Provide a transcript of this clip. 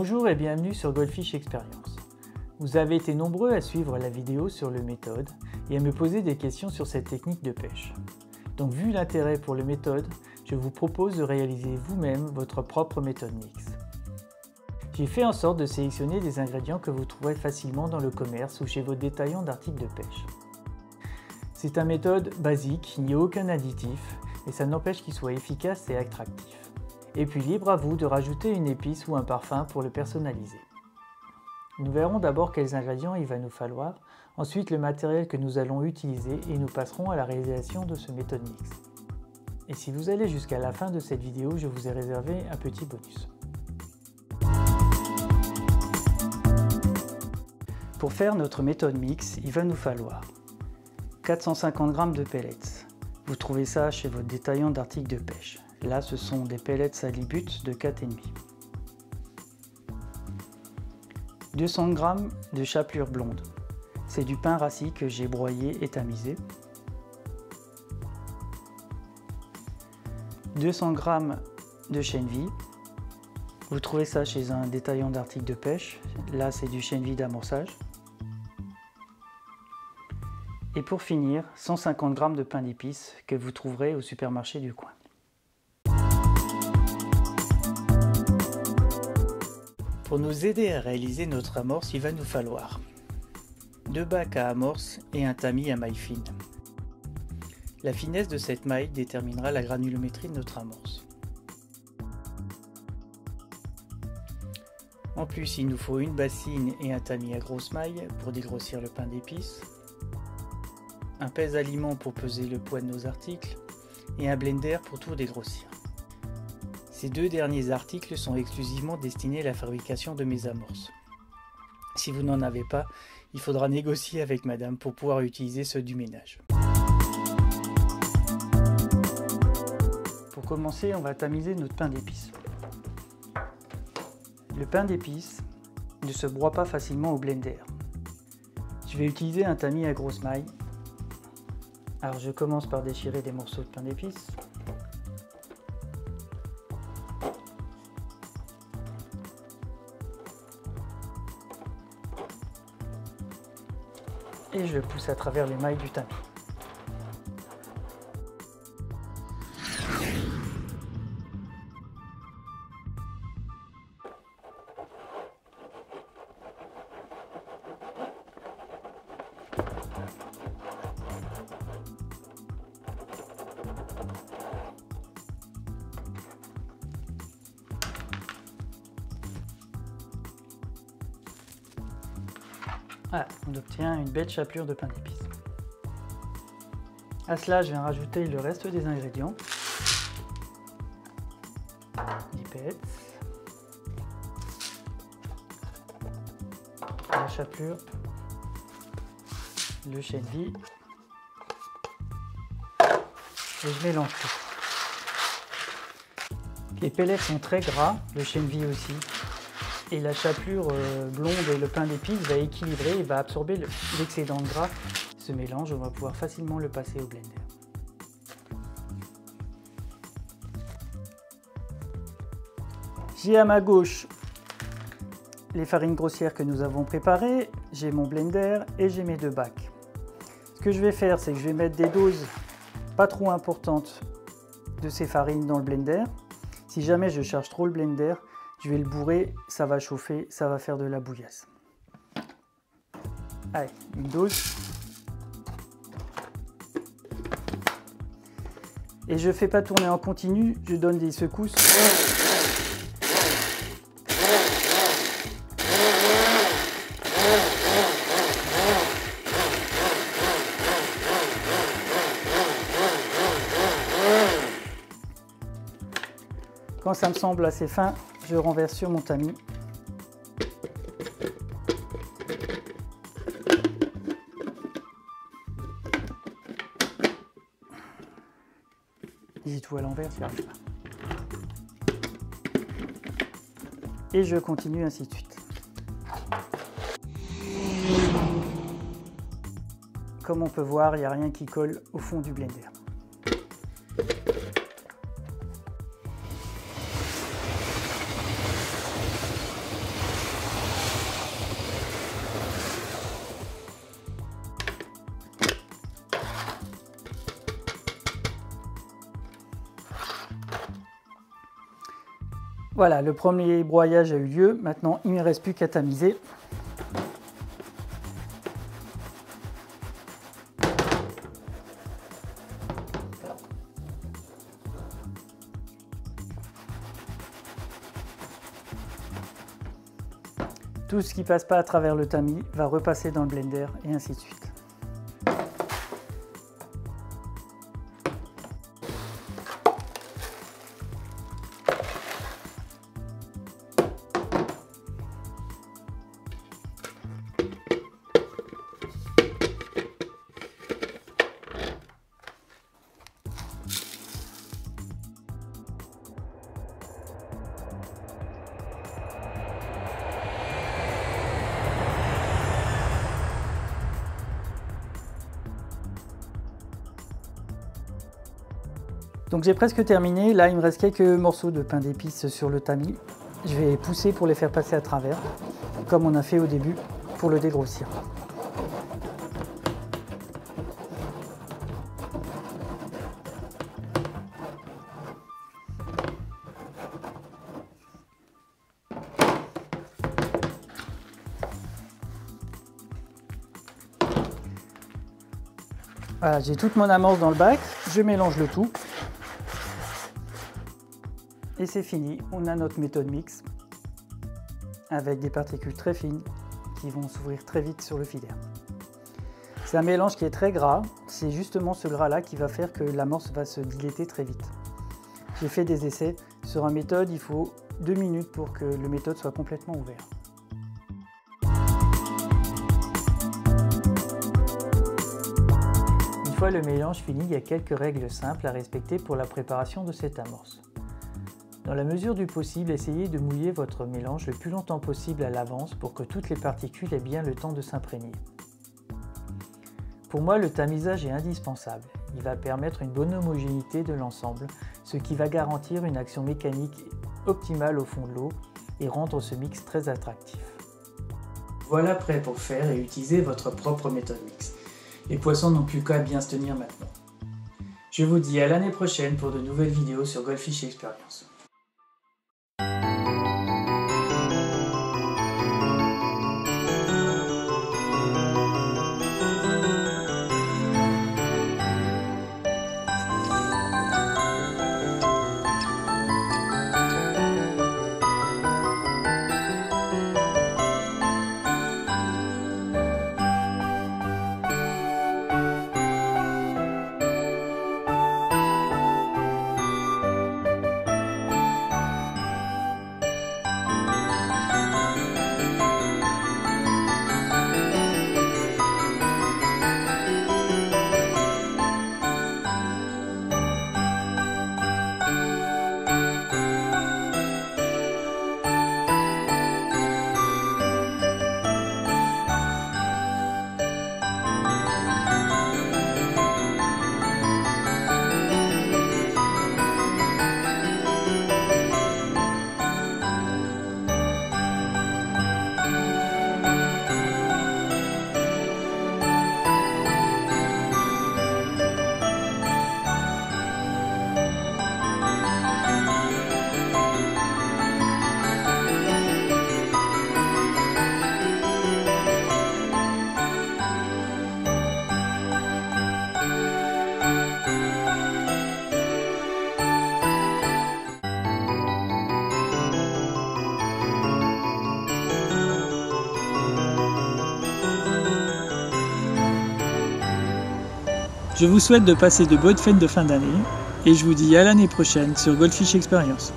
Bonjour et bienvenue sur Goldfish Experience. Vous avez été nombreux à suivre la vidéo sur le méthode et à me poser des questions sur cette technique de pêche. Donc vu l'intérêt pour le méthode, je vous propose de réaliser vous-même votre propre méthode mix. J'ai fait en sorte de sélectionner des ingrédients que vous trouverez facilement dans le commerce ou chez vos détaillants d'articles de pêche. C'est une méthode basique, il n'y a aucun additif et ça n'empêche qu'il soit efficace et attractif. Et puis libre à vous de rajouter une épice ou un parfum pour le personnaliser. Nous verrons d'abord quels ingrédients il va nous falloir, ensuite le matériel que nous allons utiliser et nous passerons à la réalisation de ce méthode mix. Et si vous allez jusqu'à la fin de cette vidéo, je vous ai réservé un petit bonus. Pour faire notre méthode mix, il va nous falloir 450 g de pellets. Vous trouvez ça chez votre détaillant d'articles de pêche. Là, ce sont des pellets halibut de 4,5. 200 g de chapelure blonde. C'est du pain rassis que j'ai broyé et tamisé. 200 g de chènevis. Vous trouvez ça chez un détaillant d'articles de pêche. Là, c'est du chènevis d'amorçage. Et pour finir, 150 g de pain d'épices que vous trouverez au supermarché du coin. Pour nous aider à réaliser notre amorce, il va nous falloir 2 bacs à amorce et un tamis à maille fine. La finesse de cette maille déterminera la granulométrie de notre amorce. En plus, il nous faut une bassine et un tamis à grosse maille pour dégrossir le pain d'épices, un pèse-aliment pour peser le poids de nos articles et un blender pour tout dégrossir. Ces deux derniers articles sont exclusivement destinés à la fabrication de mes amorces. Si vous n'en avez pas, il faudra négocier avec madame pour pouvoir utiliser ceux du ménage. Pour commencer, on va tamiser notre pain d'épices. Le pain d'épices ne se broie pas facilement au blender. Je vais utiliser un tamis à grosse maille. Alors je commence par déchirer des morceaux de pain d'épices. Et je le pousse à travers les mailles du tamis. Voilà, on obtient une belle chapelure de pain d'épices. À cela, je viens rajouter le reste des ingrédients. Les pellets, la chapelure, le chènevis, et je mélange tout. Les pellets sont très gras, le chènevis aussi. Et la chapelure blonde et le pain d'épices va équilibrer et va absorber l'excédent de gras. Ce mélange, on va pouvoir facilement le passer au blender. J'ai à ma gauche les farines grossières que nous avons préparées, j'ai mon blender et j'ai mes 2 bacs. Ce que je vais faire, c'est que je vais mettre des doses pas trop importantes de ces farines dans le blender. Si jamais je charge trop le blender, je vais le bourrer, ça va chauffer, ça va faire de la bouillasse. Allez, une dose. Et je ne fais pas tourner en continu, je donne des secousses. Quand ça me semble assez fin, je renverse sur mon tamis. J'ai tout à l'envers, j'y arrive pas. Et je continue ainsi de suite. Comme on peut voir, il n'y a rien qui colle au fond du blender. Voilà, le premier broyage a eu lieu. Maintenant, il ne me reste plus qu'à tamiser. Tout ce qui ne passe pas à travers le tamis va repasser dans le blender et ainsi de suite. Donc j'ai presque terminé, là il me reste quelques morceaux de pain d'épices sur le tamis. Je vais pousser pour les faire passer à travers, comme on a fait au début pour le dégrossir. Voilà, j'ai toute mon amorce dans le bac, je mélange le tout. Et c'est fini, on a notre méthode mix avec des particules très fines qui vont s'ouvrir très vite sur le filaire. C'est un mélange qui est très gras, c'est justement ce gras-là qui va faire que l'amorce va se dilater très vite. J'ai fait des essais sur un méthode, il faut 2 minutes pour que le méthode soit complètement ouvert. Une fois le mélange fini, il y a quelques règles simples à respecter pour la préparation de cette amorce. Dans la mesure du possible, essayez de mouiller votre mélange le plus longtemps possible à l'avance pour que toutes les particules aient bien le temps de s'imprégner. Pour moi, le tamisage est indispensable. Il va permettre une bonne homogénéité de l'ensemble, ce qui va garantir une action mécanique optimale au fond de l'eau et rendre ce mix très attractif. Voilà prêt pour faire et utiliser votre propre méthode mix. Les poissons n'ont plus qu'à bien se tenir maintenant. Je vous dis à l'année prochaine pour de nouvelles vidéos sur Goldfish Experience. Je vous souhaite de passer de bonnes fêtes de fin d'année et je vous dis à l'année prochaine sur Goldfish Experience.